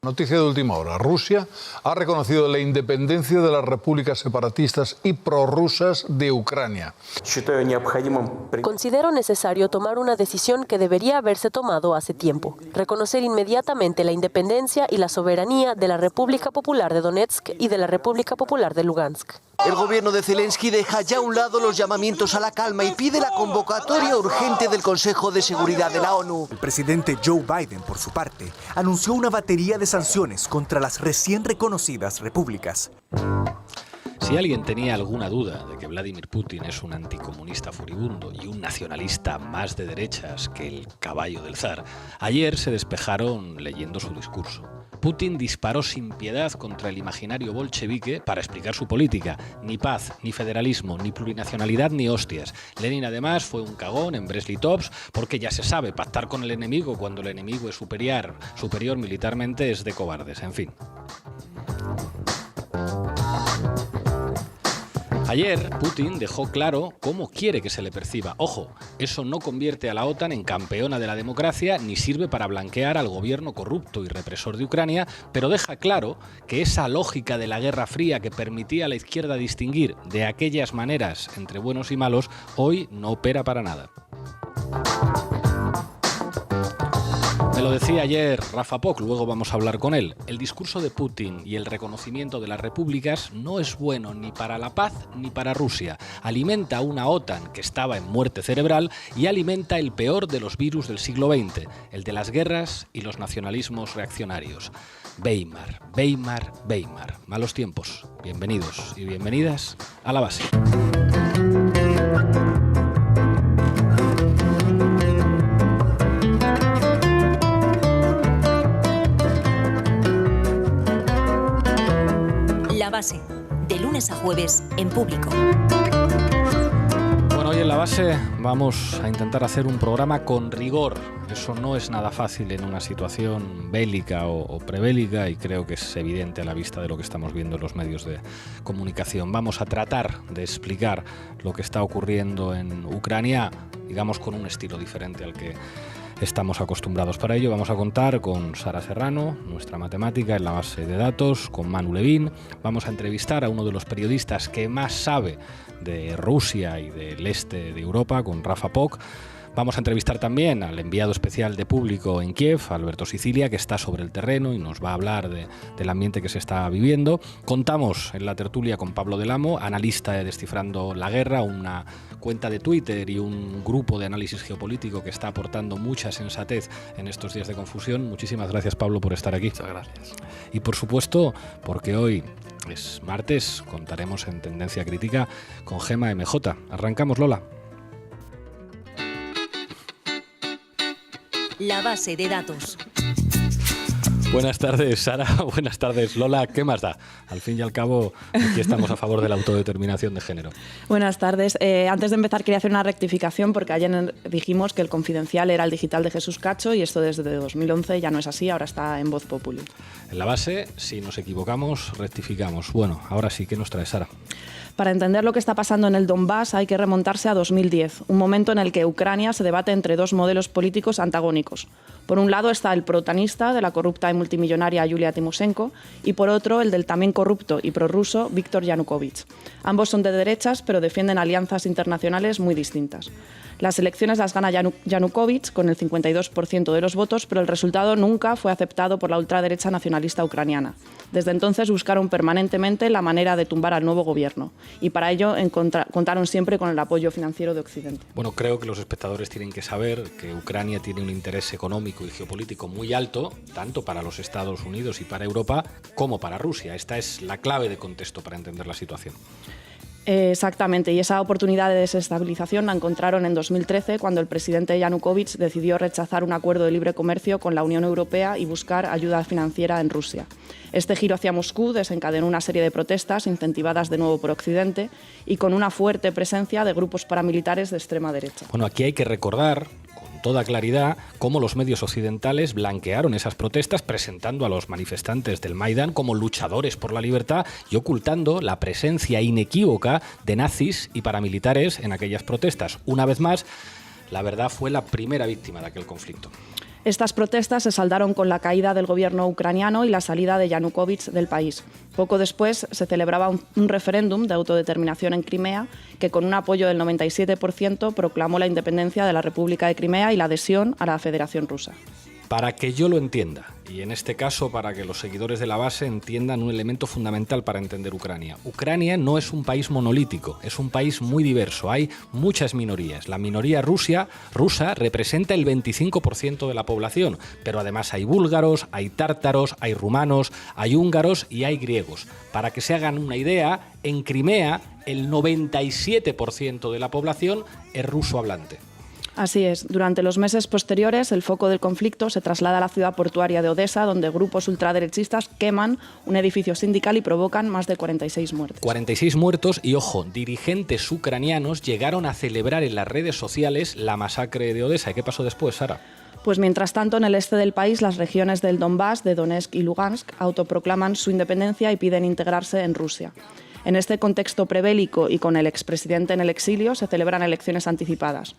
Noticia de última hora. Rusia ha reconocido la independencia de las repúblicas separatistas y prorrusas de Ucrania. Considero necesario tomar una decisión que debería haberse tomado hace tiempo. Reconocer inmediatamente la independencia y la soberanía de la República Popular de Donetsk y de la República Popular de Lugansk. El gobierno de Zelensky deja ya a un lado los llamamientos a la calma y pide la convocatoria urgente del Consejo de Seguridad de la ONU. El presidente Joe Biden, por su parte, anunció una batería de sanciones contra las recién reconocidas repúblicas. Si alguien tenía alguna duda de que Vladimir Putin es un anticomunista furibundo y un nacionalista más de derechas que el caballo del zar, ayer se despejaron leyendo su discurso. Putin disparó sin piedad contra el imaginario bolchevique para explicar su política. Ni paz, ni federalismo, ni plurinacionalidad, ni hostias. Lenin además fue un cagón en Brest-Litovsk porque ya se sabe, pactar con el enemigo cuando el enemigo es superior militarmente es de cobardes, en fin. Ayer, Putin dejó claro cómo quiere que se le perciba. Ojo, eso no convierte a la OTAN en campeona de la democracia ni sirve para blanquear al gobierno corrupto y represor de Ucrania, pero deja claro que esa lógica de la Guerra Fría que permitía a la izquierda distinguir de aquellas maneras entre buenos y malos, hoy no opera para nada. Me lo decía ayer Rafa Poc, luego vamos a hablar con él. El discurso de Putin y el reconocimiento de las repúblicas no es bueno ni para la paz ni para Rusia. Alimenta una OTAN que estaba en muerte cerebral y alimenta el peor de los virus del siglo XX, el de las guerras y los nacionalismos reaccionarios. Weimar, Weimar, Weimar. Malos tiempos. Bienvenidos y bienvenidas a La Base. La Base, de lunes a jueves en Público. Bueno, hoy en La Base vamos a intentar hacer un programa con rigor. Eso no es nada fácil en una situación bélica o prebélica y creo que es evidente a la vista de lo que estamos viendo en los medios de comunicación. Vamos a tratar de explicar lo que está ocurriendo en Ucrania, digamos con un estilo diferente al que estamos acostumbrados. Para ello vamos a contar con Sara Serrano, nuestra matemática en la base de datos, con Manu Levín. Vamos a entrevistar a uno de los periodistas que más sabe de Rusia y del este de Europa, con Rafa Poc. Vamos a entrevistar también al enviado especial de Público en Kiev, Alberto Sicilia, que está sobre el terreno y nos va a hablar del ambiente que se está viviendo. Contamos en la tertulia con Pablo Del Amo, analista de Descifrando la Guerra, una cuenta de Twitter y un grupo de análisis geopolítico que está aportando mucha sensatez en estos días de confusión. Muchísimas gracias, Pablo, por estar aquí. Muchas gracias. Y por supuesto, porque hoy es martes, contaremos en Tendencia Crítica con Gema MJ. Arrancamos, Lola. La Base de datos. Buenas tardes, Sara. Buenas tardes, Lola. ¿Qué más da? Al fin y al cabo, aquí estamos a favor de la autodeterminación de género. Buenas tardes. Antes de empezar, quería hacer una rectificación porque ayer dijimos que el Confidencial era el digital de Jesús Cacho y esto desde 2011 ya no es así, ahora está en Voz Populi. En La Base, si nos equivocamos, rectificamos. Bueno, ahora sí, ¿qué nos trae, Sara? Para entender lo que está pasando en el Donbass hay que remontarse a 2010, un momento en el que Ucrania se debate entre dos modelos políticos antagónicos. Por un lado está el protanista de la corrupta y multimillonaria Yulia Tymoshenko y por otro el del también corrupto y prorruso Viktor Yanukovych. Ambos son de derechas pero defienden alianzas internacionales muy distintas. Las elecciones las gana Yanukovych con el 52% de los votos, pero el resultado nunca fue aceptado por la ultraderecha nacionalista ucraniana. Desde entonces buscaron permanentemente la manera de tumbar al nuevo gobierno y para ello contaron siempre con el apoyo financiero de Occidente. Bueno, creo que los espectadores tienen que saber que Ucrania tiene un interés económico y geopolítico muy alto, tanto para los Estados Unidos y para Europa, como para Rusia. Esta es la clave de contexto para entender la situación. Exactamente, y esa oportunidad de desestabilización la encontraron en 2013 cuando el presidente Yanukovych decidió rechazar un acuerdo de libre comercio con la Unión Europea y buscar ayuda financiera en Rusia. Este giro hacia Moscú desencadenó una serie de protestas incentivadas de nuevo por Occidente y con una fuerte presencia de grupos paramilitares de extrema derecha. Bueno, aquí hay que recordar con toda claridad cómo los medios occidentales blanquearon esas protestas presentando a los manifestantes del Maidán como luchadores por la libertad y ocultando la presencia inequívoca de nazis y paramilitares en aquellas protestas. Una vez más, la verdad fue la primera víctima de aquel conflicto. Estas protestas se saldaron con la caída del gobierno ucraniano y la salida de Yanukovych del país. Poco después se celebraba un referéndum de autodeterminación en Crimea que con un apoyo del 97% proclamó la independencia de la República de Crimea y la adhesión a la Federación Rusa. Para que yo lo entienda, y en este caso para que los seguidores de la base entiendan un elemento fundamental para entender Ucrania. Ucrania no es un país monolítico, es un país muy diverso, hay muchas minorías. La minoría rusa representa el 25% de la población, pero además hay búlgaros, hay tártaros, hay rumanos, hay húngaros y hay griegos. Para que se hagan una idea, en Crimea el 97% de la población es ruso hablante. Así es. Durante los meses posteriores, el foco del conflicto se traslada a la ciudad portuaria de Odesa, donde grupos ultraderechistas queman un edificio sindical y provocan más de 46 muertes. 46 muertos y, ojo, dirigentes ucranianos llegaron a celebrar en las redes sociales la masacre de Odesa. ¿Y qué pasó después, Sara? Pues mientras tanto, en el este del país, las regiones del Donbass, de Donetsk y Lugansk, autoproclaman su independencia y piden integrarse en Rusia. En este contexto prebélico y con el expresidente en el exilio, se celebran elecciones anticipadas.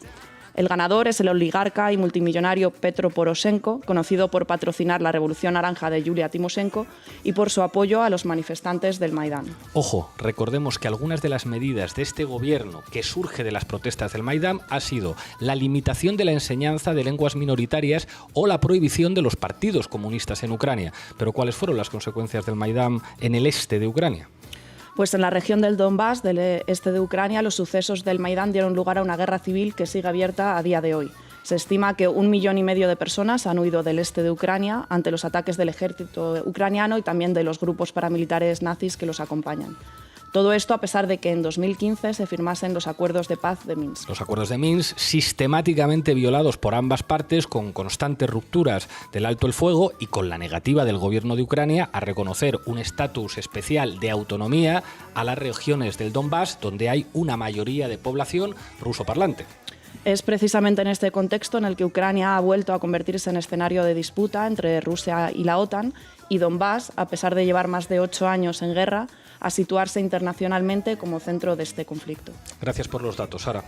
El ganador es el oligarca y multimillonario Petro Poroshenko, conocido por patrocinar la Revolución Naranja de Yulia Timoshenko y por su apoyo a los manifestantes del Maidán. Ojo, recordemos que algunas de las medidas de este gobierno que surge de las protestas del Maidán ha sido la limitación de la enseñanza de lenguas minoritarias o la prohibición de los partidos comunistas en Ucrania. Pero ¿cuáles fueron las consecuencias del Maidán en el este de Ucrania? Pues en la región del Donbass, del este de Ucrania, los sucesos del Maidán dieron lugar a una guerra civil que sigue abierta a día de hoy. Se estima que 1,5 millones de personas han huido del este de Ucrania ante los ataques del ejército ucraniano y también de los grupos paramilitares nazis que los acompañan. Todo esto a pesar de que en 2015 se firmasen los acuerdos de paz de Minsk. Los acuerdos de Minsk sistemáticamente violados por ambas partes, con constantes rupturas del alto el fuego y con la negativa del gobierno de Ucrania a reconocer un estatus especial de autonomía a las regiones del Donbass, donde hay una mayoría de población rusoparlante. Es precisamente en este contexto en el que Ucrania ha vuelto a convertirse en escenario de disputa entre Rusia y la OTAN, y Donbass, a pesar de llevar más de 8 años en guerra, a situarse internacionalmente como centro de este conflicto. Gracias por los datos, Sara.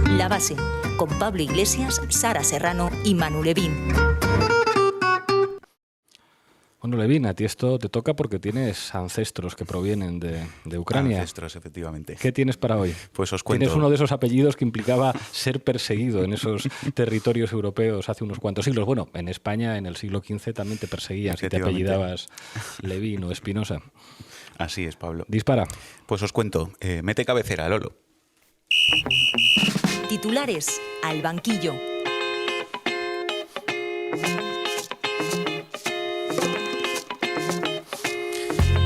La base, con Pablo Iglesias, Sara Serrano y Manu Levín. Bueno, Levín, a ti esto te toca porque tienes ancestros que provienen de Ucrania. Ancestros, efectivamente. ¿Qué tienes para hoy? Pues os cuento. Tienes uno de esos apellidos que implicaba ser perseguido en esos territorios europeos hace unos cuantos siglos. Bueno, en España en el siglo XV también te perseguían si te apellidabas Levín o Espinosa. Así es, Pablo. Dispara. Pues os cuento. Mete cabecera, Lolo. Titulares al banquillo.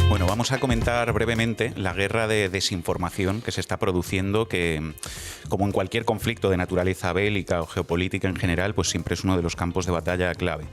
Bueno, vamos a comentar brevemente la guerra de desinformación que se está produciendo, que, como en cualquier conflicto de naturaleza bélica o geopolítica en general, pues siempre es uno de los campos de batalla clave.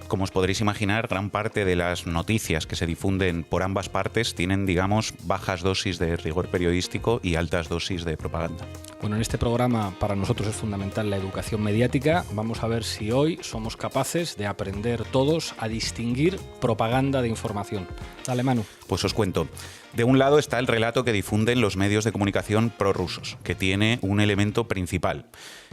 Como os podréis imaginar, gran parte de las noticias que se difunden por ambas partes tienen, digamos, bajas dosis de rigor periodístico y altas dosis de propaganda. Bueno, en este programa para nosotros es fundamental la educación mediática. Vamos a ver si hoy somos capaces de aprender todos a distinguir propaganda de información. Dale, Manu. Pues os cuento. De un lado está el relato que difunden los medios de comunicación prorrusos, que tiene un elemento principal,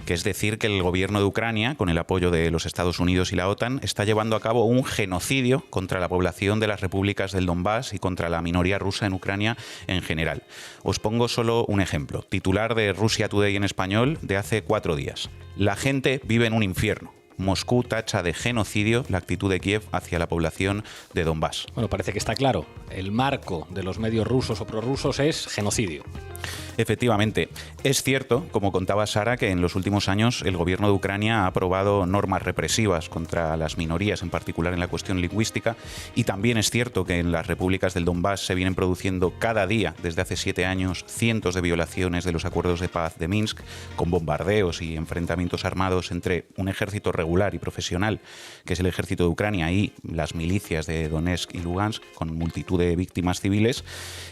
que es decir que el gobierno de Ucrania, con el apoyo de los Estados Unidos y la OTAN, está llevando a cabo un genocidio contra la población de las repúblicas del Donbass y contra la minoría rusa en Ucrania en general. Os pongo solo un ejemplo. Titular de Russia Today en español de hace 4 días. La gente vive en un infierno. Moscú tacha de genocidio la actitud de Kiev hacia la población de Donbass. Bueno, parece que está claro. El marco de los medios rusos o prorrusos es genocidio. Efectivamente. Es cierto, como contaba Sara, que en los últimos años el gobierno de Ucrania ha aprobado normas represivas contra las minorías, en particular en la cuestión lingüística, y también es cierto que en las repúblicas del Donbass se vienen produciendo cada día, desde hace 7 años, cientos de violaciones de los acuerdos de paz de Minsk, con bombardeos y enfrentamientos armados entre un ejército regular regular y profesional, que es el ejército de Ucrania, y las milicias de Donetsk y Lugansk, con multitud de víctimas civiles,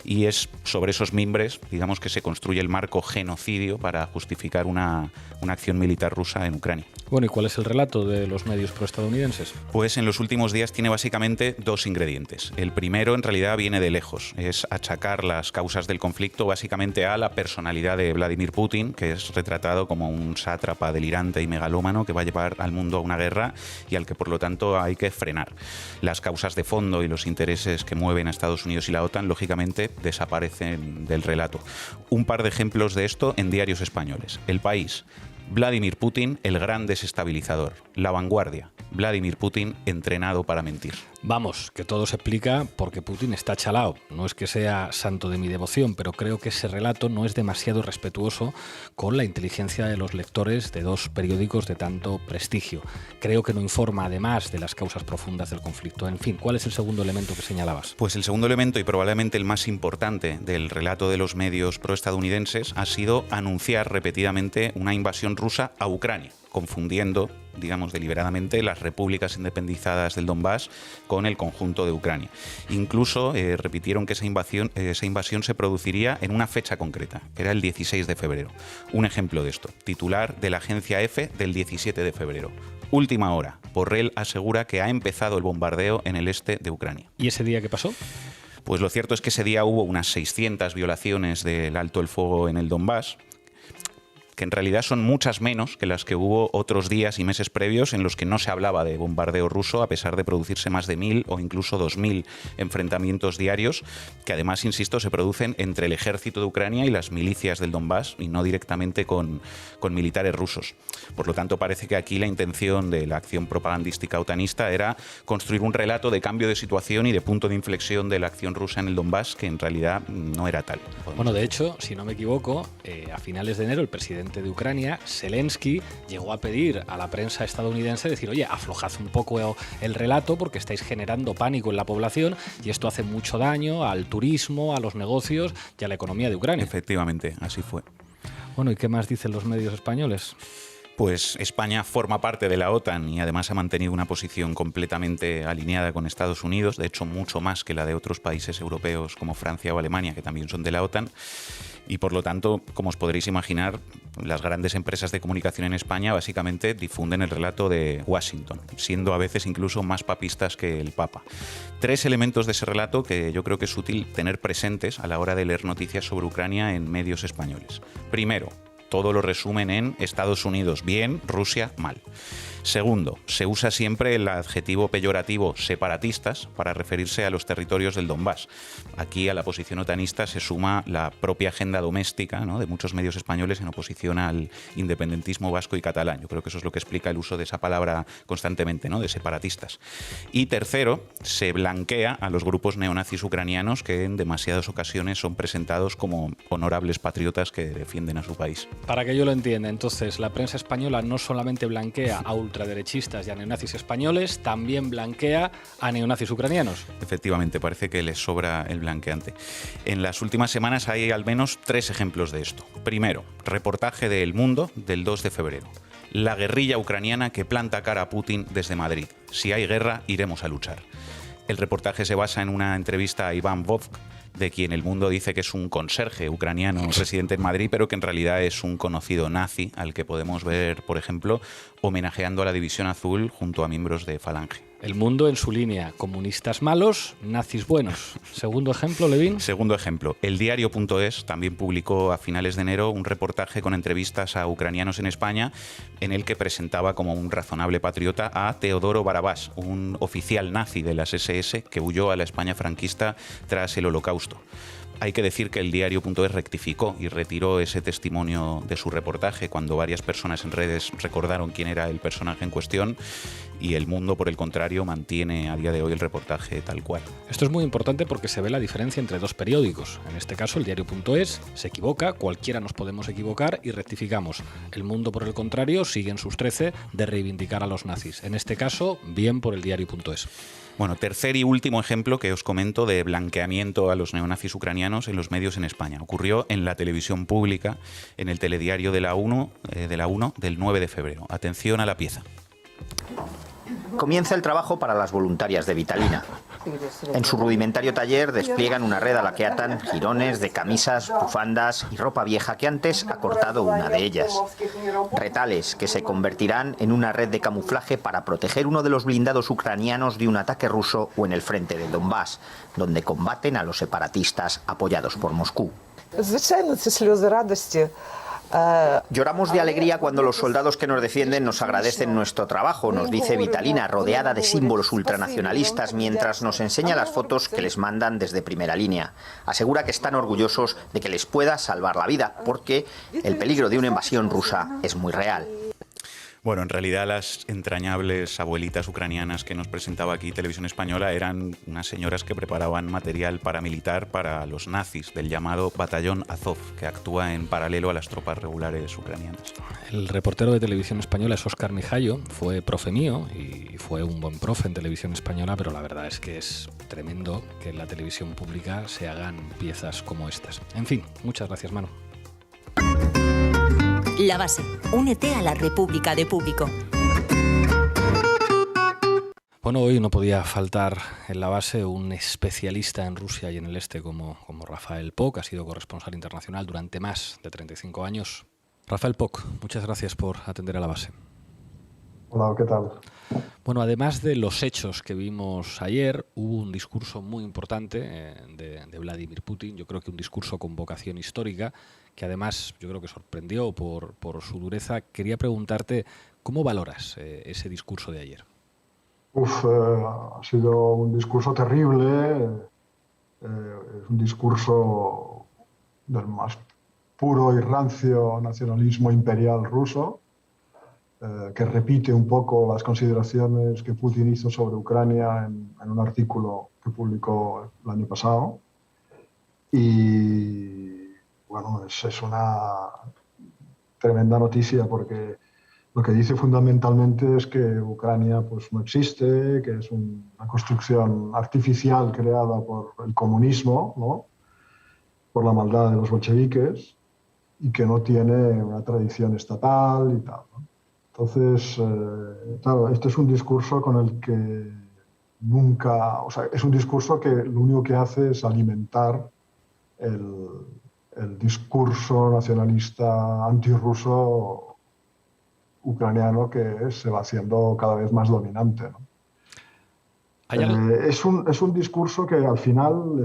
y es sobre esos mimbres, digamos, que se construye el marco genocidio para justificar una acción militar rusa en Ucrania. Bueno, ¿y cuál es el relato de los medios proestadounidenses? Pues en los últimos días tiene básicamente dos ingredientes. El primero, en realidad, viene de lejos. Es achacar las causas del conflicto básicamente a la personalidad de Vladimir Putin, que es retratado como un sátrapa delirante y megalómano que va a llevar al mundo a una guerra y al que, por lo tanto, hay que frenar. Las causas de fondo y los intereses que mueven a Estados Unidos y la OTAN, lógicamente, desaparecen del relato. Un par de ejemplos de esto en diarios españoles. El País: Vladimir Putin, el gran desestabilizador. La Vanguardia: Vladimir Putin, entrenado para mentir. Vamos, que todo se explica porque Putin está chalao. No es que sea santo de mi devoción, pero creo que ese relato no es demasiado respetuoso con la inteligencia de los lectores de dos periódicos de tanto prestigio. Creo que no informa, además, de las causas profundas del conflicto. En fin, ¿cuál es el segundo elemento que señalabas? Pues el segundo elemento, y probablemente el más importante del relato de los medios proestadounidenses, ha sido anunciar repetidamente una invasión rusa a Ucrania, confundiendo, digamos, deliberadamente las repúblicas independizadas del Donbass con el conjunto de Ucrania. Incluso repitieron que esa invasión se produciría en una fecha concreta, que era el 16 de febrero. Un ejemplo de esto: titular de la agencia EFE del 17 de febrero. Última hora: Borrell asegura que ha empezado el bombardeo en el este de Ucrania. ¿Y ese día qué pasó? Pues lo cierto es que ese día hubo unas 600 violaciones del alto el fuego en el Donbass, que en realidad son muchas menos que las que hubo otros días y meses previos en los que no se hablaba de bombardeo ruso, a pesar de producirse más de 1.000 o incluso 2.000 enfrentamientos diarios, que además, insisto, se producen entre el ejército de Ucrania y las milicias del Donbass, y no directamente con militares rusos. Por lo tanto, parece que aquí la intención de la acción propagandística otanista era construir un relato de cambio de situación y de punto de inflexión de la acción rusa en el Donbass, que en realidad no era tal. Bueno, de hecho, si no me equivoco, a finales de enero el presidente de Ucrania, Zelensky, llegó a pedir a la prensa estadounidense decir: oye, aflojad un poco el relato porque estáis generando pánico en la población y esto hace mucho daño al turismo, a los negocios y a la economía de Ucrania. Efectivamente, así fue. Bueno, ¿y qué más dicen los medios españoles? Pues España forma parte de la OTAN y además ha mantenido una posición completamente alineada con Estados Unidos, de hecho mucho más que la de otros países europeos como Francia o Alemania, que también son de la OTAN. Y por lo tanto, como os podréis imaginar, las grandes empresas de comunicación en España básicamente difunden el relato de Washington, siendo a veces incluso más papistas que el Papa. Tres elementos de ese relato que yo creo que es útil tener presentes a la hora de leer noticias sobre Ucrania en medios españoles. Primero, todo lo resumen en Estados Unidos bien, Rusia mal. Segundo, se usa siempre el adjetivo peyorativo separatistas para referirse a los territorios del Donbass. Aquí a la posición otanista se suma la propia agenda doméstica, ¿no?, de muchos medios españoles en oposición al independentismo vasco y catalán. Yo creo que eso es lo que explica el uso de esa palabra constantemente, ¿no?, de separatistas. Y tercero, se blanquea a los grupos neonazis ucranianos que en demasiadas ocasiones son presentados como honorables patriotas que defienden a su país. Para que yo lo entienda, entonces, la prensa española no solamente blanquea a ultraderechistas y a neonazis españoles, también blanquea a neonazis ucranianos. Efectivamente, parece que les sobra el blanqueante. En las últimas semanas hay al menos 3 ejemplos de esto. Primero, reportaje de El Mundo del 2 de febrero. La guerrilla ucraniana que planta cara a Putin desde Madrid. Si hay guerra, iremos a luchar. El reportaje se basa en una entrevista a Iván Vovk, de quien El Mundo dice que es un conserje ucraniano residente en Madrid, pero que en realidad es un conocido nazi al que podemos ver, por ejemplo, homenajeando a la División Azul junto a miembros de Falange. El Mundo en su línea: comunistas malos, nazis buenos. Segundo ejemplo, Levin. Segundo ejemplo, el diario.es también publicó a finales de enero un reportaje con entrevistas a ucranianos en España, en el que presentaba como un razonable patriota a Teodoro Barabás, un oficial nazi de las SS que huyó a la España franquista tras el Holocausto. Hay que decir que el diario.es rectificó y retiró ese testimonio de su reportaje cuando varias personas en redes recordaron quién era el personaje en cuestión, y El Mundo, por el contrario, mantiene a día de hoy el reportaje tal cual. Esto es muy importante porque se ve la diferencia entre dos periódicos. En este caso, el diario.es se equivoca, cualquiera nos podemos equivocar y rectificamos. El Mundo, por el contrario, sigue en sus 13 de reivindicar a los nazis. En este caso, bien por el diario.es. Bueno, tercer y último ejemplo que os comento de blanqueamiento a los neonazis ucranianos en los medios en España. Ocurrió en la televisión pública, en el telediario de la 1 del 9 de febrero. Atención a la pieza. Comienza el trabajo para las voluntarias de Vitalina. En su rudimentario taller despliegan una red a la que atan jirones de camisas, bufandas y ropa vieja que antes ha cortado una de ellas. Retales que se convertirán en una red de camuflaje para proteger uno de los blindados ucranianos de un ataque ruso o en el frente del Donbass, donde combaten a los separatistas apoyados por Moscú. Lloramos de alegría cuando los soldados que nos defienden nos agradecen nuestro trabajo, nos dice Vitalina, rodeada de símbolos ultranacionalistas, mientras nos enseña las fotos que les mandan desde primera línea. Asegura que están orgullosos de que les pueda salvar la vida, porque el peligro de una invasión rusa es muy real. Bueno, en realidad las entrañables abuelitas ucranianas que nos presentaba aquí Televisión Española eran unas señoras que preparaban material paramilitar para los nazis del llamado Batallón Azov, que actúa en paralelo a las tropas regulares ucranianas. El reportero de Televisión Española es Óscar Mijallo, fue profe mío y fue un buen profe en Televisión Española, pero la verdad es que es tremendo que en la televisión pública se hagan piezas como estas. En fin, muchas gracias, Manu. La Base. Únete a la República de Público. Bueno, hoy no podía faltar en La Base un especialista en Rusia y en el este como Rafael Poch, ha sido corresponsal internacional durante más de 35 años. Rafael Poch, muchas gracias por atender a La Base. Hola, ¿qué tal? Bueno, además de los hechos que vimos ayer, hubo un discurso muy importante de Vladimir Putin, yo creo que un discurso con vocación histórica, que además yo creo que sorprendió por su dureza. Quería preguntarte, ¿cómo valoras ese discurso de ayer? Ha sido un discurso terrible, es un discurso del más puro y rancio nacionalismo imperial ruso, que repite un poco las consideraciones que Putin hizo sobre Ucrania en un artículo que publicó el año pasado. Y bueno, es una tremenda noticia porque lo que dice fundamentalmente es que Ucrania pues, no existe, que es una construcción artificial creada por el comunismo, ¿no? Por la maldad de los bolcheviques, y que no tiene una tradición estatal y tal, ¿no? Entonces, claro, este es un discurso con el que nunca... O sea, es un discurso que lo único que hace es alimentar el discurso nacionalista antirruso ucraniano que se va haciendo cada vez más dominante, ¿no? Es un discurso que al final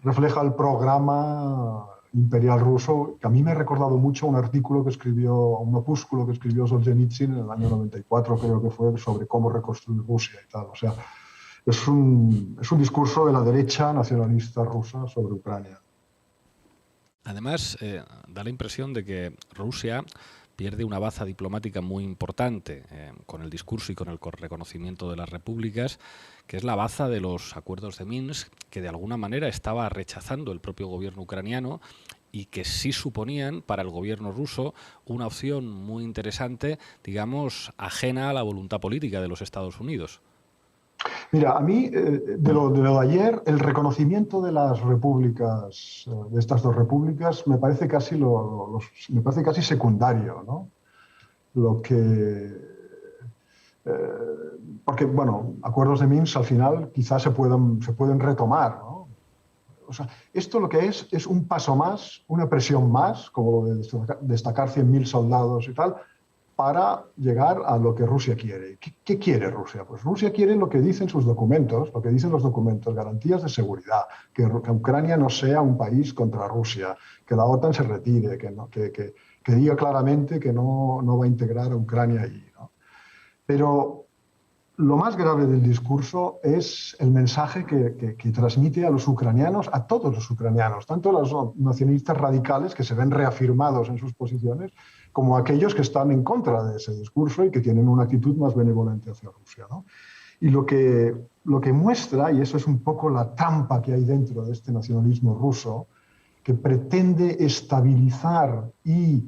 refleja el programa imperial ruso, que a mí me ha recordado mucho un artículo que escribió, un opúsculo que escribió Solzhenitsyn en el año 94, creo que fue, sobre cómo reconstruir Rusia y tal. O sea, es un discurso de la derecha nacionalista rusa sobre Ucrania. Además, da la impresión de que Rusia pierde una baza diplomática muy importante con el discurso y con el reconocimiento de las repúblicas, que es la baza de los acuerdos de Minsk, que de alguna manera estaba rechazando el propio gobierno ucraniano y que sí suponían para el gobierno ruso una opción muy interesante, digamos, ajena a la voluntad política de los Estados Unidos. Mira, a mí, de lo de ayer, el reconocimiento de las repúblicas, de estas dos repúblicas, me parece casi secundario, ¿no? Lo que... porque, bueno, acuerdos de Minsk al final quizás se pueden retomar, ¿no? O sea, esto lo que es un paso más, una presión más, como lo de destacar 100.000 soldados y tal, para llegar a lo que Rusia quiere. ¿Qué quiere Rusia? Pues Rusia quiere lo que dicen sus documentos, lo que dicen los documentos, garantías de seguridad, que Ucrania no sea un país contra Rusia, que la OTAN se retire, que diga claramente que no va a integrar a Ucrania allí, ¿no? Pero lo más grave del discurso es el mensaje que transmite a los ucranianos, a todos los ucranianos, tanto a los nacionalistas radicales que se ven reafirmados en sus posiciones, como aquellos que están en contra de ese discurso y que tienen una actitud más benevolente hacia Rusia, ¿no? Y lo que muestra, y eso es un poco la trampa que hay dentro de este nacionalismo ruso, que pretende estabilizar y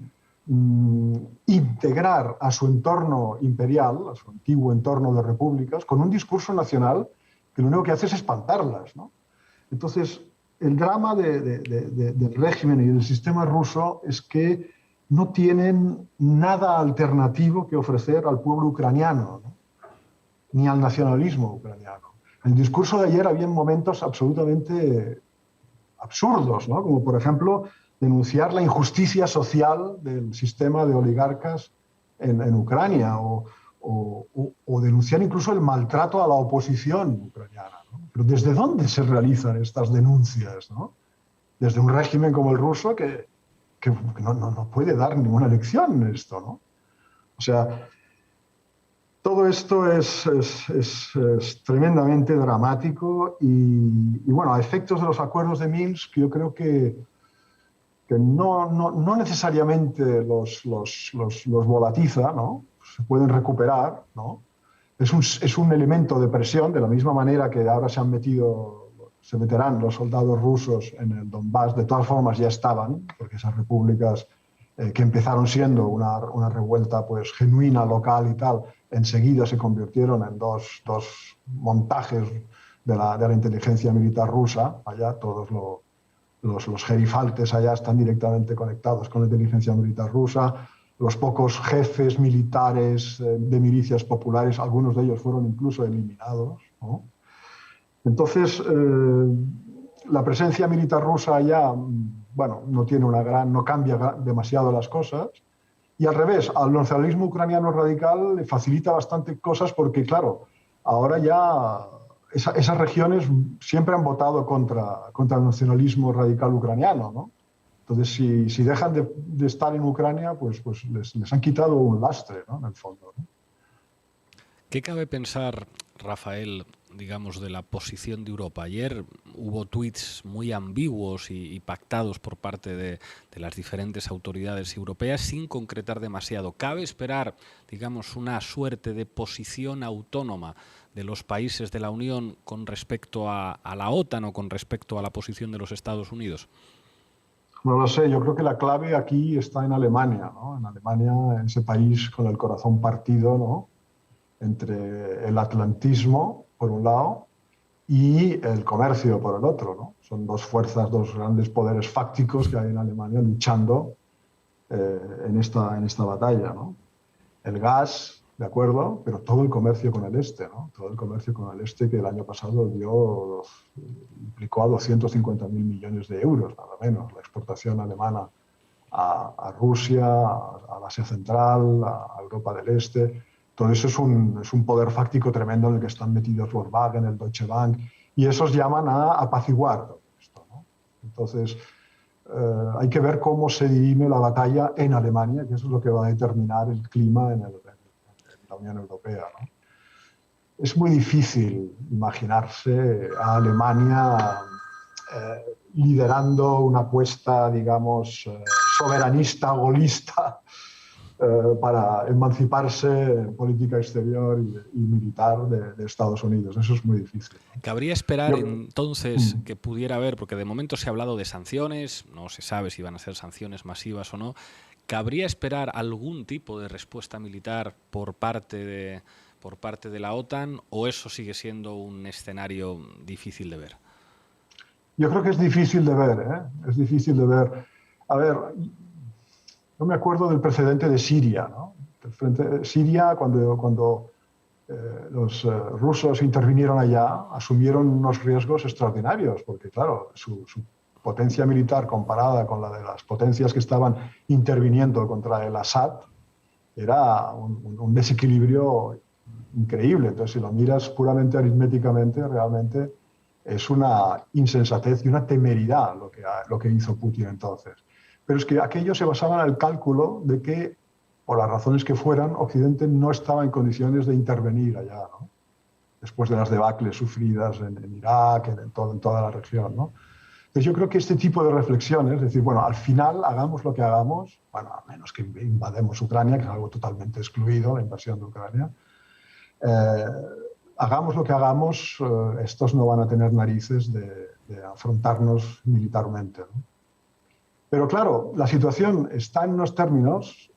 integrar a su entorno imperial, a su antiguo entorno de repúblicas, con un discurso nacional que lo único que hace es espantarlas, ¿no? Entonces, el drama del régimen y del sistema ruso es que no tienen nada alternativo que ofrecer al pueblo ucraniano, ¿no? Ni al nacionalismo ucraniano. En el discurso de ayer había momentos absolutamente absurdos, ¿no? Como por ejemplo denunciar la injusticia social del sistema de oligarcas en Ucrania o denunciar incluso el maltrato a la oposición ucraniana, ¿no? Pero ¿desde dónde se realizan estas denuncias, ¿no? Desde un régimen como el ruso que no puede dar ninguna lección en esto, ¿no? O sea, todo esto es tremendamente dramático y bueno, a efectos de los acuerdos de Minsk, yo creo que no necesariamente los volatiza, ¿no? Se pueden recuperar, ¿no? Es un elemento de presión, de la misma manera que ahora se meterán los soldados rusos en el Donbass. De todas formas ya estaban, porque esas repúblicas que empezaron siendo una revuelta pues genuina, local y tal, enseguida se convirtieron en dos montajes de la inteligencia militar rusa. Allá todos los gerifaltes allá están directamente conectados con la inteligencia militar rusa. Los pocos jefes militares de milicias populares, algunos de ellos fueron incluso eliminados, ¿no? Entonces, la presencia militar rusa allá, bueno, no cambia demasiado las cosas. Y al revés, al nacionalismo ucraniano radical le facilita bastante cosas porque, claro, ahora ya esas regiones siempre han votado contra el nacionalismo radical ucraniano, ¿no? Entonces, si dejan de estar en Ucrania, pues les han quitado un lastre, ¿no? En el fondo, ¿no? ¿Qué cabe pensar, Rafael, digamos, de la posición de Europa? Ayer hubo tuits muy ambiguos y pactados por parte de las diferentes autoridades europeas sin concretar demasiado. ¿Cabe esperar, digamos, una suerte de posición autónoma de los países de la Unión con respecto a la OTAN o con respecto a la posición de los Estados Unidos? No lo sé, yo creo que la clave aquí está en Alemania, ¿no? En Alemania, en ese país con el corazón partido, ¿no? Entre el atlantismo, por un lado, y el comercio, por el otro, ¿no? Son dos fuerzas, dos grandes poderes fácticos que hay en Alemania luchando en esta batalla, ¿no? El gas, de acuerdo, pero todo el comercio con el este, ¿no? Todo el comercio con el este que el año pasado implicó a 250.000 millones de euros, nada menos, la exportación alemana a Rusia, al Asia Central, a Europa del Este. Todo eso es un poder fáctico tremendo en el que están metidos Volkswagen, el Deutsche Bank, y esos llaman a apaciguar todo esto, ¿no? Entonces, hay que ver cómo se dirime la batalla en Alemania, que eso es lo que va a determinar el clima en la Unión Europea, ¿no? Es muy difícil imaginarse a Alemania liderando una apuesta, digamos, soberanista, golista, para emanciparse en política exterior y militar de Estados Unidos. Eso es muy difícil, ¿no? ¿Cabría esperar entonces que pudiera haber, porque de momento se ha hablado de sanciones, no se sabe si van a ser sanciones masivas o no, ¿cabría esperar algún tipo de respuesta militar por parte de la OTAN o eso sigue siendo un escenario difícil de ver? Yo creo que es difícil de ver, ¿eh? Es difícil de ver. A ver, yo me acuerdo del precedente de Siria, ¿no? Siria, cuando los rusos intervinieron allá, asumieron unos riesgos extraordinarios, porque claro, su potencia militar comparada con la de las potencias que estaban interviniendo contra el Assad era un desequilibrio increíble. Entonces, si lo miras puramente aritméticamente, realmente es una insensatez y una temeridad lo que hizo Putin entonces. Pero es que aquello se basaba en el cálculo de que, por las razones que fueran, Occidente no estaba en condiciones de intervenir allá, ¿no? Después de las debacles sufridas en Irak, en toda la región, ¿no? Entonces yo creo que este tipo de reflexiones, es decir, bueno, al final hagamos lo que hagamos, bueno, a menos que invadamos Ucrania, que es algo totalmente excluido, la invasión de Ucrania, hagamos lo que hagamos, estos no van a tener narices de afrontarnos militarmente, ¿no? Pero claro, la situación está en unos términos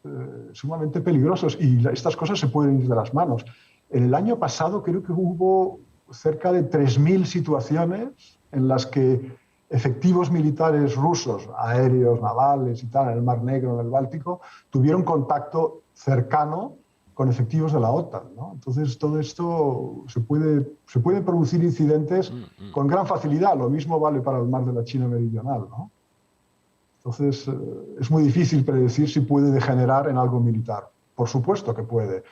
sumamente peligrosos y estas cosas se pueden ir de las manos. En el año pasado creo que hubo cerca de 3.000 situaciones en las que efectivos militares rusos, aéreos, navales y tal, en el Mar Negro, en el Báltico, tuvieron contacto cercano con efectivos de la OTAN, ¿no? Entonces, todo esto se puede producir incidentes con gran facilidad. Lo mismo vale para el mar de la China Meridional, ¿no? Entonces, es muy difícil predecir si puede degenerar en algo militar. Por supuesto que puede,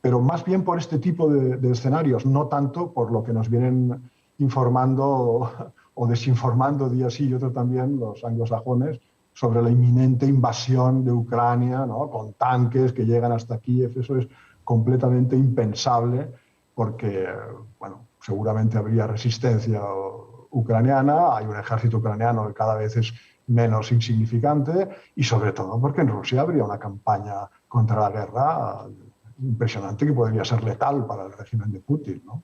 pero más bien por este tipo de escenarios, no tanto por lo que nos vienen informando o desinformando día sí y otro también los anglosajones sobre la inminente invasión de Ucrania, ¿no? Con tanques que llegan hasta Kiev. Eso es completamente impensable porque, bueno, seguramente habría resistencia ucraniana, hay un ejército ucraniano que cada vez es menos insignificante y sobre todo porque en Rusia habría una campaña contra la guerra impresionante que podría ser letal para el régimen de Putin, ¿no?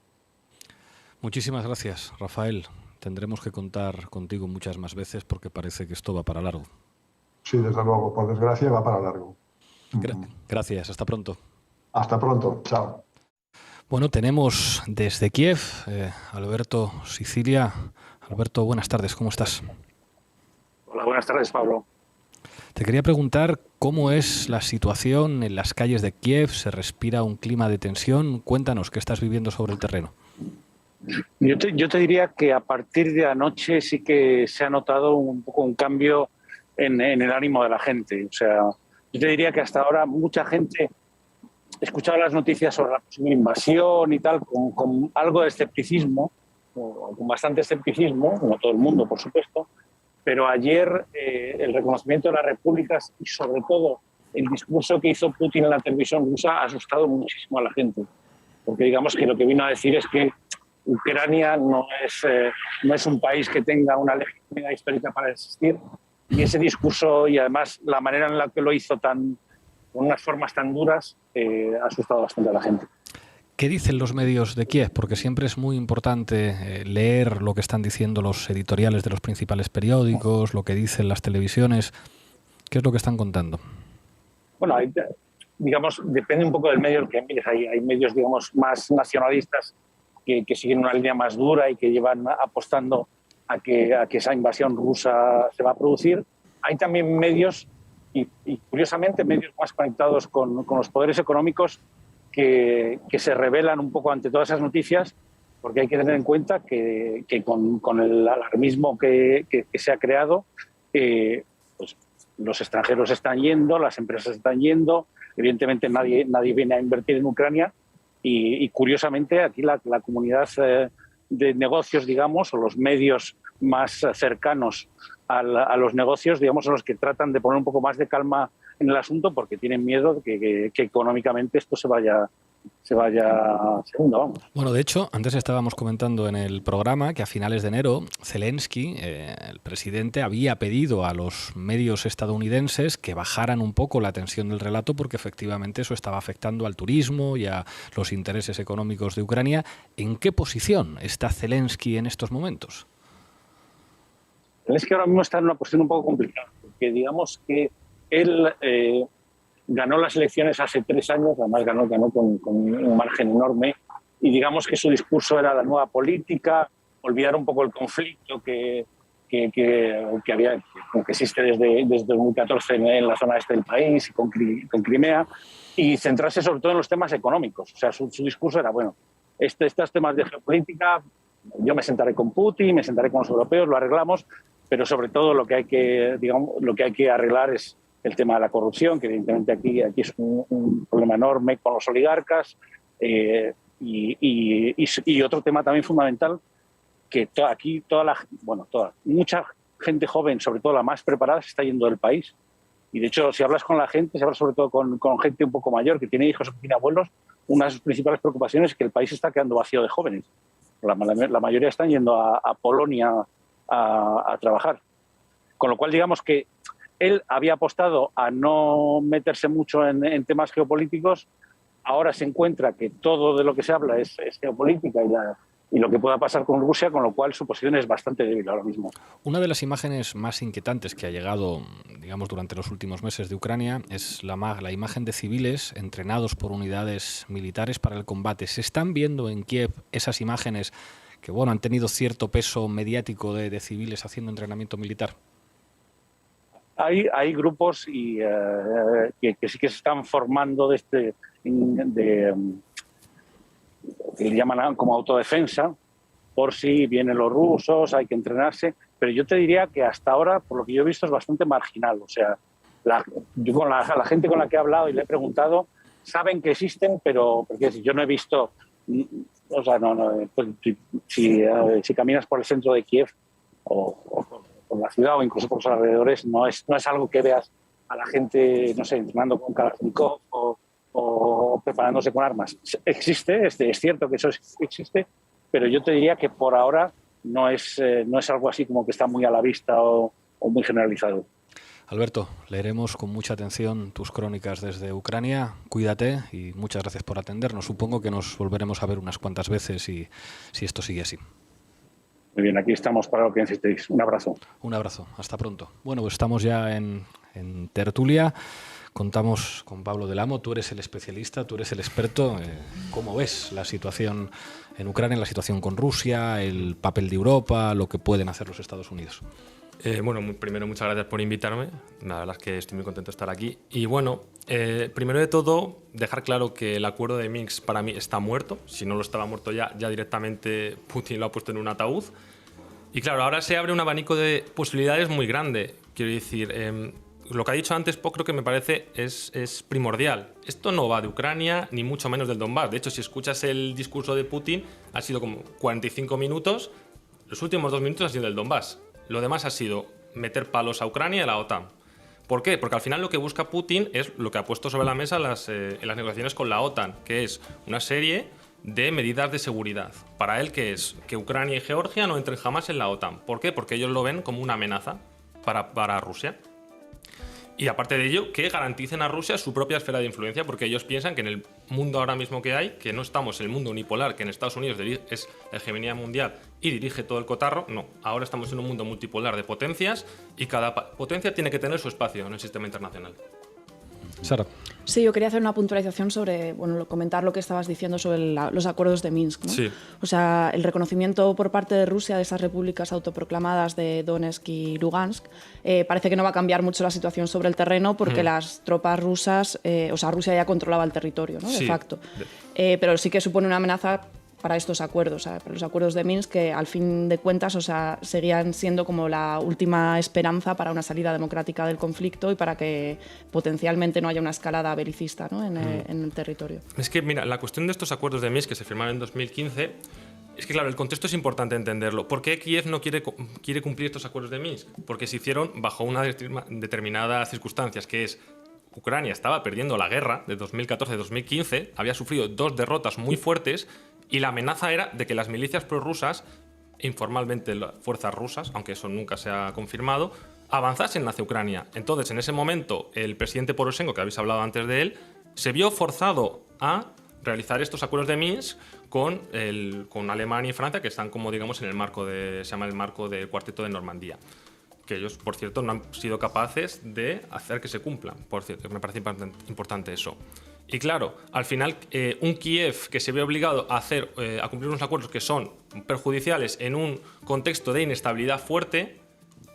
Muchísimas gracias, Rafael. Tendremos que contar contigo muchas más veces porque parece que esto va para largo. Sí, desde luego, por desgracia va para largo. Gracias, hasta pronto. Hasta pronto, chao. Bueno, tenemos desde Kiev Alberto Sicilia. Alberto, buenas tardes, ¿cómo estás? Hola, buenas tardes, Pablo. Te quería preguntar cómo es la situación en las calles de Kiev. ¿Se respira un clima de tensión? Cuéntanos qué estás viviendo sobre el terreno. Yo te diría que a partir de anoche sí que se ha notado un poco un cambio en el ánimo de la gente. O sea, yo te diría que hasta ahora mucha gente escuchaba las noticias sobre la posible invasión y tal con algo de escepticismo, o con bastante escepticismo, no todo el mundo, por supuesto, pero ayer el reconocimiento de las repúblicas y sobre todo el discurso que hizo Putin en la televisión rusa ha asustado muchísimo a la gente, porque digamos que lo que vino a decir es que Ucrania no es un país que tenga una legitimidad histórica para existir, y ese discurso y además la manera en la que lo hizo con unas formas tan duras ha asustado bastante a la gente. ¿Qué dicen los medios de Kiev? Porque siempre es muy importante leer lo que están diciendo los editoriales de los principales periódicos, lo que dicen las televisiones. ¿Qué es lo que están contando? Bueno, digamos, depende un poco del medio al que mires. Hay medios, digamos, más nacionalistas que siguen una línea más dura y que llevan apostando a que esa invasión rusa se va a producir. Hay también medios, y curiosamente medios más conectados con los poderes económicos, que se rebelan un poco ante todas esas noticias, porque hay que tener en cuenta que con el alarmismo que se ha creado, pues los extranjeros están yendo, las empresas están yendo, evidentemente nadie viene a invertir en Ucrania y curiosamente aquí la comunidad de negocios, digamos, o los medios más cercanos a los negocios, digamos, son los que tratan de poner un poco más de calma en el asunto porque tienen miedo de que económicamente esto se vaya segunda, vamos. Bueno, de hecho, antes estábamos comentando en el programa que a finales de enero Zelensky, el presidente, había pedido a los medios estadounidenses que bajaran un poco la tensión del relato porque efectivamente eso estaba afectando al turismo y a los intereses económicos de Ucrania. ¿En qué posición está Zelensky en estos momentos? Zelensky ahora mismo está en una posición un poco complicada, porque digamos que él ganó las elecciones hace 3 años, además ganó con un margen enorme, y digamos que su discurso era la nueva política, olvidar un poco el conflicto que existe desde 2014 en la zona este del país y con Crimea, y centrarse sobre todo en los temas económicos. O sea, su discurso era, bueno, estos temas de geopolítica, yo me sentaré con Putin, me sentaré con los europeos, lo arreglamos, pero sobre todo lo que hay que arreglar es el tema de la corrupción, que evidentemente aquí es un problema enorme con los oligarcas, y otro tema también fundamental, que mucha gente joven, sobre todo la más preparada, se está yendo del país. Y de hecho, si hablas con la gente, si hablas sobre todo con gente un poco mayor, que tiene hijos o que tiene abuelos, una de sus principales preocupaciones es que el país está quedando vacío de jóvenes. La mayoría están yendo a Polonia a trabajar. Con lo cual, digamos que él había apostado a no meterse mucho en temas geopolíticos. Ahora se encuentra que todo de lo que se habla es geopolítica y lo que pueda pasar con Rusia, con lo cual su posición es bastante débil ahora mismo. Una de las imágenes más inquietantes que ha llegado, digamos, durante los últimos meses de Ucrania es la imagen de civiles entrenados por unidades militares para el combate. ¿Se están viendo en Kiev esas imágenes bueno, han tenido cierto peso mediático de civiles haciendo entrenamiento militar? Hay grupos que sí que se están formando que le llaman como autodefensa, por si vienen los rusos, hay que entrenarse, pero yo te diría que hasta ahora, por lo que yo he visto, es bastante marginal. O sea, yo con la gente con la que he hablado y le he preguntado, saben que existen, pero porque yo no he visto, o sea, pues, si caminas por el centro de Kiev o por la ciudad o incluso por los alrededores, no es algo que veas a la gente, no sé, entrenando con Kalashnikov o preparándose con armas. Existe, es cierto que eso existe, pero yo te diría que por ahora no es algo así como que está muy a la vista o muy generalizado. Alberto, leeremos con mucha atención tus crónicas desde Ucrania. Cuídate y muchas gracias por atendernos. Supongo que nos volveremos a ver unas cuantas veces si esto sigue así. Muy bien, aquí estamos para lo que necesitéis. Un abrazo. Un abrazo, hasta pronto. Bueno, pues estamos ya en tertulia. Contamos con Pablo del Amo, tú eres el especialista, tú eres el experto. ¿Cómo ves la situación en Ucrania, la situación con Rusia, el papel de Europa, lo que pueden hacer los Estados Unidos? Bueno, primero muchas gracias por invitarme, la verdad es que estoy muy contento de estar aquí. Y bueno, primero de todo, dejar claro que el acuerdo de Minsk para mí está muerto. Si no lo estaba muerto ya directamente Putin lo ha puesto en un ataúd. Y claro, ahora se abre un abanico de posibilidades muy grande. Quiero decir, lo que ha dicho antes creo que me parece es primordial. Esto no va de Ucrania, ni mucho menos del Donbass. De hecho, si escuchas el discurso de Putin, ha sido como 45 minutos. Los últimos 2 minutos han sido del Donbass. Lo demás ha sido meter palos a Ucrania y a la OTAN. ¿Por qué? Porque al final lo que busca Putin es lo que ha puesto sobre la mesa en las negociaciones con la OTAN, que es una serie de medidas de seguridad. Para él, ¿qué es? Que Ucrania y Georgia no entren jamás en la OTAN. ¿Por qué? Porque ellos lo ven como una amenaza para Rusia. Y aparte de ello, que garanticen a Rusia su propia esfera de influencia, porque ellos piensan que en el mundo ahora mismo que hay, que no estamos en el mundo unipolar, que en Estados Unidos es la hegemonía mundial y dirige todo el cotarro, no. Ahora estamos en un mundo multipolar de potencias y cada potencia tiene que tener su espacio en el sistema internacional. Sara. Sí, yo quería hacer una puntualización sobre, comentar lo que estabas diciendo sobre los acuerdos de Minsk, ¿no? Sí. O sea, el reconocimiento por parte de Rusia de esas repúblicas autoproclamadas de Donetsk y Lugansk parece que no va a cambiar mucho la situación sobre el terreno porque las tropas rusas, Rusia ya controlaba el territorio, ¿no? De facto. Pero sí que supone una amenaza para estos acuerdos, para los acuerdos de Minsk, que al fin de cuentas, seguían siendo como la última esperanza para una salida democrática del conflicto y para que potencialmente no haya una escalada belicista, ¿no? en el territorio. Es que, mira, la cuestión de estos acuerdos de Minsk que se firmaron en 2015, es que, claro, el contexto es importante entenderlo. ¿Por qué Kiev no quiere cumplir estos acuerdos de Minsk? Porque se hicieron bajo unas determinadas circunstancias, que es Ucrania estaba perdiendo la guerra de 2014-2015, había sufrido 2 derrotas muy fuertes y la amenaza era de que las milicias prorrusas, informalmente las fuerzas rusas, aunque eso nunca se ha confirmado, avanzasen hacia Ucrania. Entonces, en ese momento, el presidente Poroshenko, que habéis hablado antes de él, se vio forzado a realizar estos acuerdos de Minsk con Alemania y Francia, que están como, digamos, en el marco se llama el marco del Cuarteto de Normandía, que ellos, por cierto, no han sido capaces de hacer que se cumplan. Por cierto, me parece importante eso. Y claro, al final, un Kiev que se ve obligado a cumplir unos acuerdos que son perjudiciales en un contexto de inestabilidad fuerte,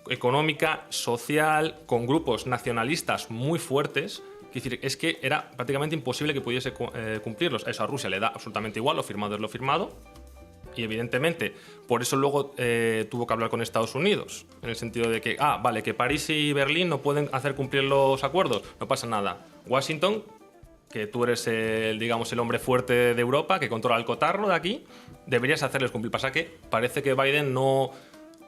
económica, social, con grupos nacionalistas muy fuertes, es que era prácticamente imposible que pudiese cumplirlos. Eso a Rusia le da absolutamente igual, lo firmado es lo firmado. Y evidentemente, por eso luego tuvo que hablar con Estados Unidos, en el sentido de que, vale, que París y Berlín no pueden hacer cumplir los acuerdos, no pasa nada. Washington, que tú eres el hombre fuerte de Europa, que controla el cotarro de aquí, deberías hacerles cumplir. Pasa que parece que Biden no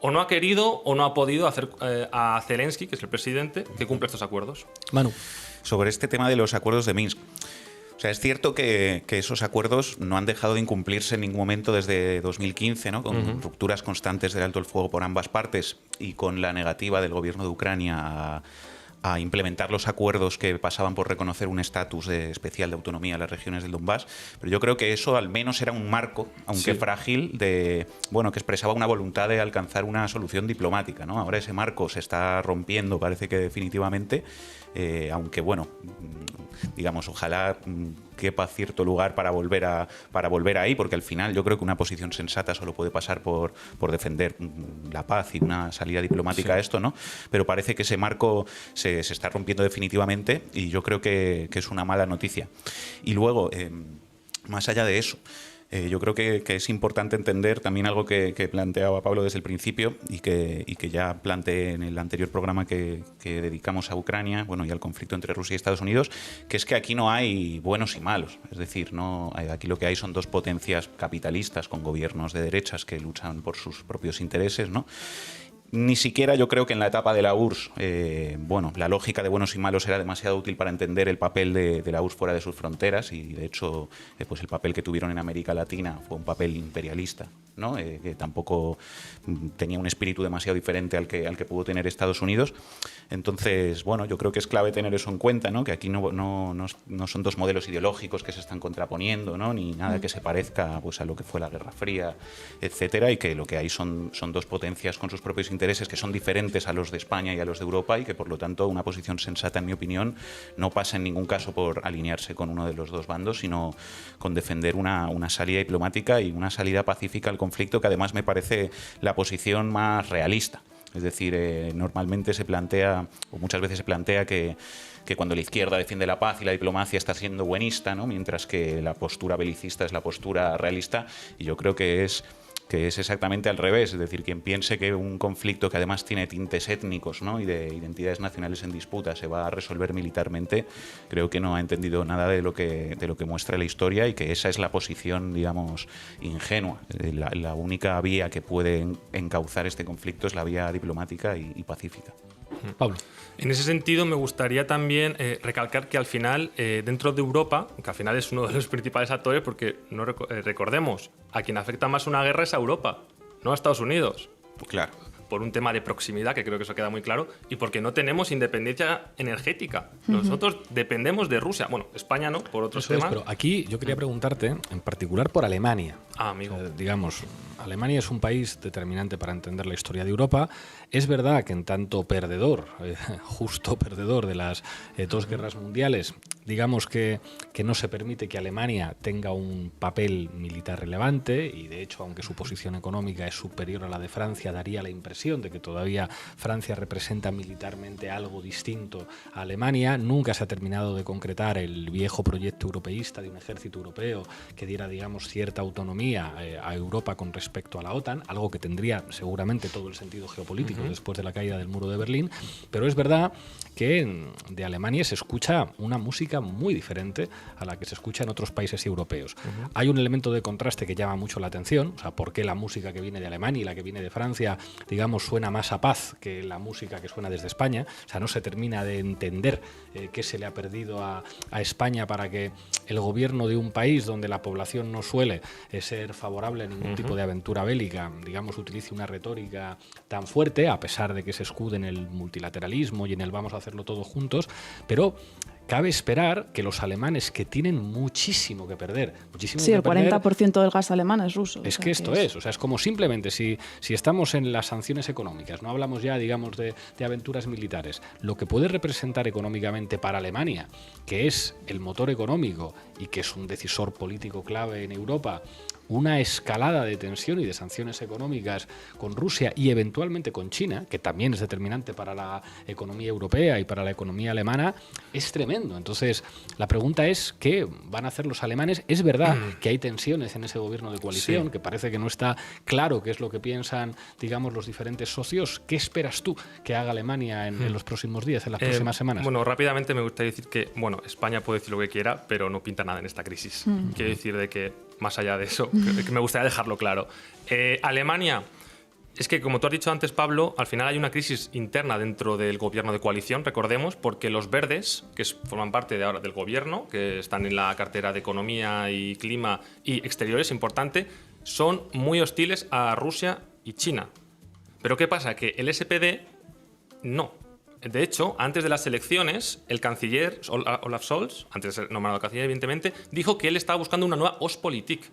ha querido o no ha podido hacer a Zelensky, que es el presidente, que cumpla estos acuerdos. Manu. Sobre este tema de los acuerdos de Minsk. O sea, es cierto que esos acuerdos no han dejado de incumplirse en ningún momento desde 2015, ¿no? Con rupturas constantes del alto el fuego por ambas partes y con la negativa del gobierno de Ucrania a implementar los acuerdos que pasaban por reconocer un estatus especial de autonomía a las regiones del Donbass. Pero yo creo que eso al menos era un marco, aunque frágil, que expresaba una voluntad de alcanzar una solución diplomática, ¿no? Ahora ese marco se está rompiendo, parece que definitivamente, aunque bueno, digamos, ojalá quepa cierto lugar para volver ahí, porque al final yo creo que una posición sensata solo puede pasar por defender la paz y una salida diplomática a esto, ¿no? Pero parece que ese marco se está rompiendo definitivamente y yo creo que es una mala noticia. Y luego, más allá de eso, yo creo que es importante entender también algo que planteaba Pablo desde el principio y que ya planteé en el anterior programa que dedicamos a Ucrania, bueno, y al conflicto entre Rusia y Estados Unidos, que es que aquí no hay buenos y malos. Es decir, aquí lo que hay son dos potencias capitalistas con gobiernos de derechas que luchan por sus propios intereses, ¿no? Ni siquiera yo creo que en la etapa de la URSS, la lógica de buenos y malos era demasiado útil para entender el papel de la URSS fuera de sus fronteras y, de hecho, pues el papel que tuvieron en América Latina fue un papel imperialista, ¿no? Que tampoco tenía un espíritu demasiado diferente al que pudo tener Estados Unidos. Entonces, bueno, yo creo que es clave tener eso en cuenta, ¿no? Que aquí no son dos modelos ideológicos que se están contraponiendo, ¿no? Ni nada que se parezca pues, a lo que fue la Guerra Fría, etcétera, y que lo que hay son dos potencias con sus propios intereses que son diferentes a los de España y a los de Europa y que, por lo tanto, una posición sensata, en mi opinión, no pasa en ningún caso por alinearse con uno de los dos bandos, sino con defender una salida diplomática y una salida pacífica al conflicto, que además me parece la posición más realista. Es decir, normalmente se plantea, o muchas veces se plantea que cuando la izquierda defiende la paz y la diplomacia está siendo buenista, ¿no? Mientras que la postura belicista es la postura realista, y yo creo que es exactamente al revés. Es decir, quien piense que un conflicto que además tiene tintes étnicos, ¿no? y de identidades nacionales en disputa se va a resolver militarmente, creo que no ha entendido nada de lo que muestra la historia, y que esa es la posición, digamos, ingenua. La única vía que puede encauzar este conflicto es la vía diplomática y pacífica. Pablo. En ese sentido, me gustaría también recalcar que al final, dentro de Europa, que al final es uno de los principales actores, porque no recordemos, a quien afecta más una guerra es a Europa, no a Estados Unidos. Claro. Por un tema de proximidad, que creo que eso queda muy claro, y porque no tenemos independencia energética. Nosotros dependemos de Rusia. Bueno, España no, por otros temas. Pero aquí yo quería preguntarte, en particular por Alemania. Amigo. Digamos, Alemania es un país determinante para entender la historia de Europa. Es verdad que en tanto perdedor, justo perdedor de las dos guerras mundiales, digamos que no se permite que Alemania tenga un papel militar relevante, y de hecho, aunque su posición económica es superior a la de Francia, daría la impresión de que todavía Francia representa militarmente algo distinto a Alemania. Nunca se ha terminado de concretar el viejo proyecto europeísta de un ejército europeo que diera, digamos, cierta autonomía a Europa con respecto a la OTAN, algo que tendría seguramente todo el sentido geopolítico después de la caída del muro de Berlín. Pero es verdad que de Alemania se escucha una música muy diferente a la que se escucha en otros países europeos. Hay un elemento de contraste que llama mucho la atención, o sea, ¿por qué la música que viene de Alemania y la que viene de Francia, digamos, suena más a paz que la música que suena desde España? O sea, no se termina de entender qué se le ha perdido a España para que el gobierno de un país donde la población no suele ser favorable a ningún tipo de aventura bélica, digamos, utilice una retórica tan fuerte, a pesar de que se escude en el multilateralismo y en el vamos a hacerlo todos juntos. Pero cabe esperar que los alemanes, que tienen muchísimo que perder, sí, el 40% del gas alemán es ruso. Es que esto es, o sea, es como simplemente si estamos en las sanciones económicas, no hablamos ya, digamos, de aventuras militares, lo que puede representar económicamente para Alemania, que es el motor económico y que es un decisor político clave en Europa, una escalada de tensión y de sanciones económicas con Rusia y eventualmente con China, que también es determinante para la economía europea y para la economía alemana, es tremendo. Entonces, la pregunta es, ¿qué van a hacer los alemanes? Es verdad que hay tensiones en ese gobierno de coalición, que parece que no está claro qué es lo que piensan, digamos, los diferentes socios. ¿Qué esperas tú que haga Alemania en los próximos días, en las próximas semanas? Bueno, rápidamente me gustaría decir que, bueno, España puede decir lo que quiera, pero no pinta nada en esta crisis. Quiero decir de que, más allá de eso, que me gustaría dejarlo claro. Alemania, es que, como tú has dicho antes, Pablo, al final hay una crisis interna dentro del gobierno de coalición, recordemos, porque los verdes, que forman parte de ahora del gobierno, que están en la cartera de Economía y Clima y Exteriores, importante, son muy hostiles a Rusia y China. Pero ¿qué pasa? Que el SPD no. De hecho, antes de las elecciones, el canciller Olaf Scholz, antes de ser nombrado canciller, evidentemente, dijo que él estaba buscando una nueva Ostpolitik.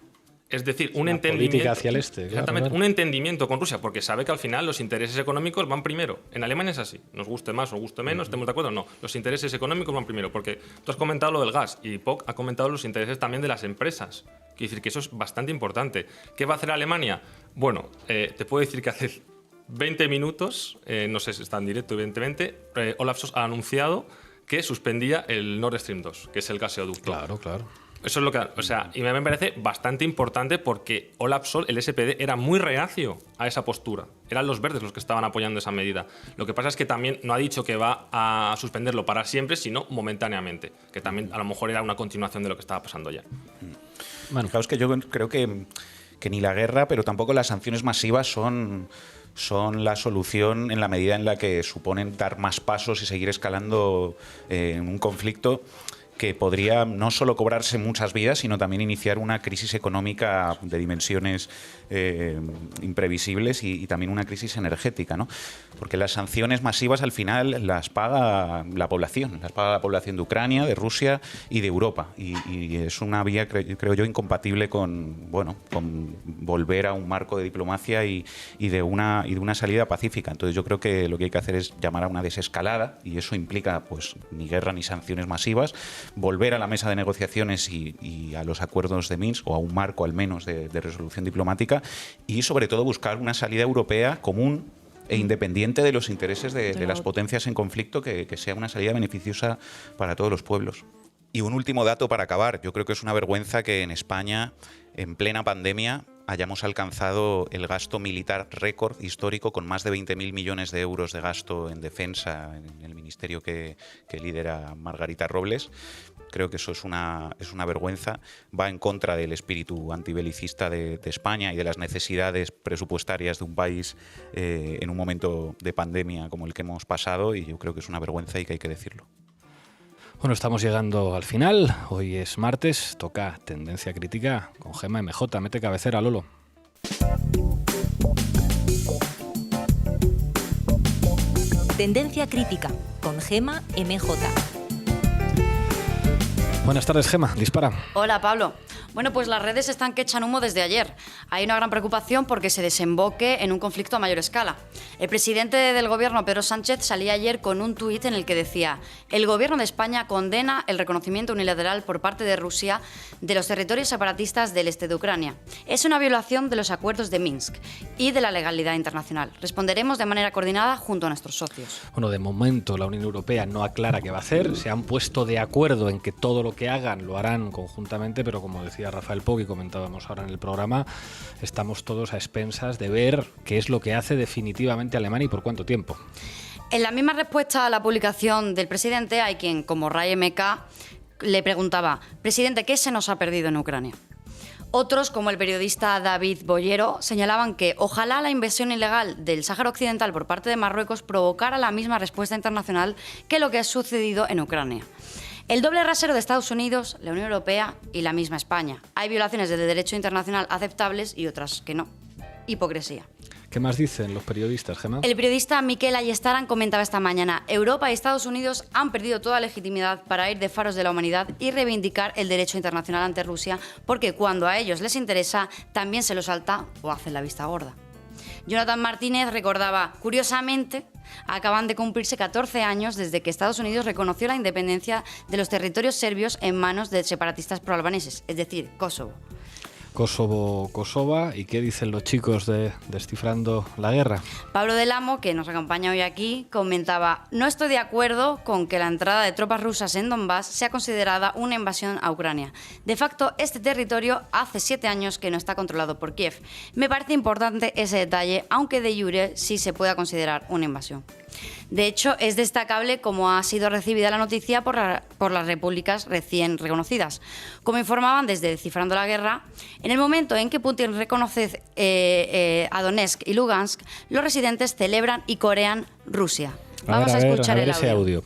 Es decir, un entendimiento entendimiento hacia el este. Exactamente, claro. un entendimiento con Rusia, porque sabe que al final los intereses económicos van primero. En Alemania es así. Nos guste más o nos guste menos, estemos de acuerdo, no. Los intereses económicos van primero, porque tú has comentado lo del gas y POC ha comentado los intereses también de las empresas. Quiero decir que eso es bastante importante. ¿Qué va a hacer Alemania? Bueno, te puedo decir que hace 20 minutos, no sé si está en directo evidentemente, Olaf Scholz ha anunciado que suspendía el Nord Stream 2, que es el gaseoducto. Claro. Eso es lo que, o sea, y me parece bastante importante porque Olaf Scholz, el SPD, era muy reacio a esa postura. Eran los verdes los que estaban apoyando esa medida. Lo que pasa es que también no ha dicho que va a suspenderlo para siempre, sino momentáneamente, que también a lo mejor era una continuación de lo que estaba pasando ya. Bueno, fijaos que yo creo que ni la guerra, pero tampoco las sanciones masivas son la solución en la medida en la que suponen dar más pasos y seguir escalando en un conflicto que podría no solo cobrarse muchas vidas, sino también iniciar una crisis económica de dimensiones imprevisibles y también una crisis energética, ¿no? Porque las sanciones masivas al final las paga la población de Ucrania, de Rusia y de Europa. Y es una vía, creo yo, incompatible con volver a un marco de diplomacia y de una salida pacífica. Entonces yo creo que lo que hay que hacer es llamar a una desescalada, y eso implica pues ni guerra ni sanciones masivas, volver a la mesa de negociaciones y a los acuerdos de Minsk, o a un marco al menos de resolución diplomática, y sobre todo buscar una salida europea común e independiente de los intereses de las potencias en conflicto, que sea una salida beneficiosa para todos los pueblos. Y un último dato para acabar. Yo creo que es una vergüenza que en España, en plena pandemia, hayamos alcanzado el gasto militar récord histórico, con más de 20.000 millones de euros de gasto en defensa en el ministerio que lidera Margarita Robles. Creo que eso es una vergüenza, va en contra del espíritu antibelicista de España y de las necesidades presupuestarias de un país en un momento de pandemia como el que hemos pasado, y yo creo que es una vergüenza y que hay que decirlo. Bueno, estamos llegando al final. Hoy es martes, toca Tendencia Crítica con Gemma MJ. Mete cabecera, Lolo. Tendencia Crítica con Gemma MJ. Buenas tardes, Gemma. Dispara. Hola, Pablo. Bueno, pues las redes están que echan humo desde ayer. Hay una gran preocupación porque se desemboque en un conflicto a mayor escala. El presidente del gobierno, Pedro Sánchez, salía ayer con un tuit en el que decía: el gobierno de España condena el reconocimiento unilateral por parte de Rusia de los territorios separatistas del este de Ucrania. Es una violación de los acuerdos de Minsk y de la legalidad internacional. Responderemos de manera coordinada junto a nuestros socios. Bueno, de momento la Unión Europea no aclara qué va a hacer. Se han puesto de acuerdo en que todo lo que hagan lo harán conjuntamente, pero como decía Rafael Poch y comentábamos ahora en el programa, estamos todos a expensas de ver qué es lo que hace definitivamente Alemania y por cuánto tiempo. En la misma respuesta a la publicación del presidente hay quien, como Ray MK, le preguntaba: presidente, ¿qué se nos ha perdido en Ucrania? Otros, como el periodista David Bollero, señalaban que ojalá la invasión ilegal del Sáhara Occidental por parte de Marruecos provocara la misma respuesta internacional que lo que ha sucedido en Ucrania. El doble rasero de Estados Unidos, la Unión Europea y la misma España. Hay violaciones del derecho internacional aceptables y otras que no. Hipocresía. ¿Qué más dicen los periodistas, Gemma? El periodista Miquel Ayestaran comentaba esta mañana: Europa y Estados Unidos han perdido toda legitimidad para ir de faros de la humanidad y reivindicar el derecho internacional ante Rusia, porque cuando a ellos les interesa, también se lo salta o hacen la vista gorda. Jonathan Martínez recordaba: curiosamente, acaban de cumplirse 14 años desde que Estados Unidos reconoció la independencia de los territorios serbios en manos de separatistas proalbaneses, es decir, Kosovo. Kosovo, ¿y qué dicen los chicos de Descifrando la Guerra? Pablo del Amo, que nos acompaña hoy aquí, comentaba: no estoy de acuerdo con que la entrada de tropas rusas en Donbass sea considerada una invasión a Ucrania. De facto, este territorio hace 7 años que no está controlado por Kiev. Me parece importante ese detalle, aunque de jure sí se pueda considerar una invasión. De hecho, es destacable cómo ha sido recibida la noticia por las repúblicas recién reconocidas. Como informaban desde Descifrando la Guerra, en el momento en que Putin reconoce a Donetsk y Lugansk, los residentes celebran y corean Rusia. Vamos a escuchar el ese audio.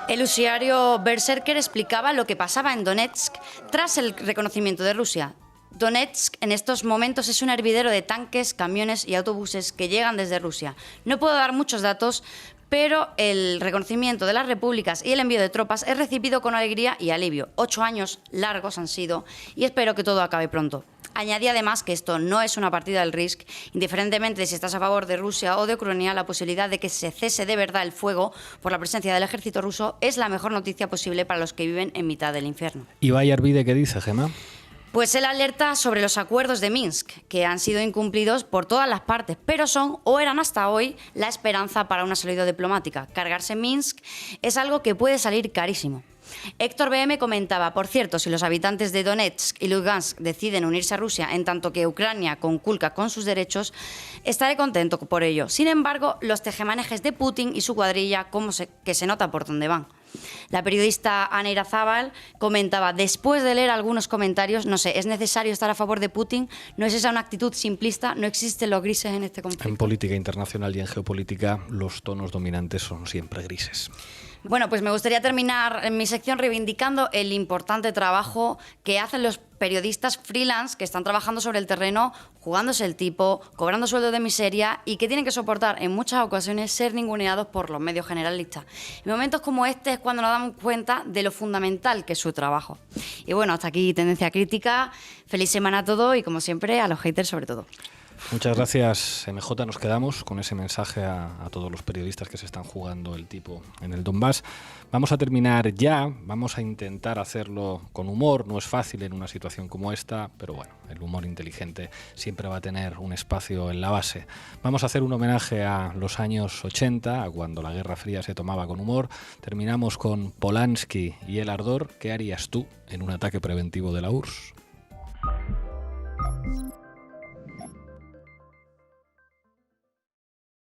El usuario Berserker explicaba lo que pasaba en Donetsk tras el reconocimiento de Rusia. Donetsk en estos momentos es un hervidero de tanques, camiones y autobuses que llegan desde Rusia. No puedo dar muchos datos, pero el reconocimiento de las repúblicas y el envío de tropas es recibido con alegría y alivio. 8 años largos han sido y espero que todo acabe pronto. Añadí además que esto no es una partida del Risk. Indiferentemente de si estás a favor de Rusia o de Ucrania, la posibilidad de que se cese de verdad el fuego por la presencia del ejército ruso es la mejor noticia posible para los que viven en mitad del infierno. ¿Y Ibai Arvide qué dice, Gemma? Pues él alerta sobre los acuerdos de Minsk, que han sido incumplidos por todas las partes, pero son, o eran hasta hoy, la esperanza para una salida diplomática. Cargarse Minsk es algo que puede salir carísimo. Héctor BM comentaba, por cierto, si los habitantes de Donetsk y Lugansk deciden unirse a Rusia en tanto que Ucrania conculca con sus derechos, estaré contento por ello. Sin embargo, los tejemanejes de Putin y su cuadrilla, que se nota por dónde van. La periodista Ana Irazábal comentaba, después de leer algunos comentarios, no sé, ¿es necesario estar a favor de Putin? ¿No es esa una actitud simplista? ¿No existen los grises en este conflicto? En política internacional y en geopolítica los tonos dominantes son siempre grises. Bueno, pues me gustaría terminar en mi sección reivindicando el importante trabajo que hacen los periodistas freelance que están trabajando sobre el terreno, jugándose el tipo, cobrando sueldo de miseria y que tienen que soportar en muchas ocasiones ser ninguneados por los medios generalistas. En momentos como este es cuando nos damos cuenta de lo fundamental que es su trabajo. Y bueno, hasta aquí Tendencia Crítica. Feliz semana a todos y como siempre a los haters sobre todo. Muchas gracias, MJ. Nos quedamos con ese mensaje a todos los periodistas que se están jugando el tipo en el Donbass. Vamos a terminar ya, vamos a intentar hacerlo con humor. No es fácil en una situación como esta, pero bueno, el humor inteligente siempre va a tener un espacio en la base. Vamos a hacer un homenaje a los años 80, a cuando la Guerra Fría se tomaba con humor. Terminamos con Polanski y El Ardor. ¿Qué harías tú en un ataque preventivo de la URSS?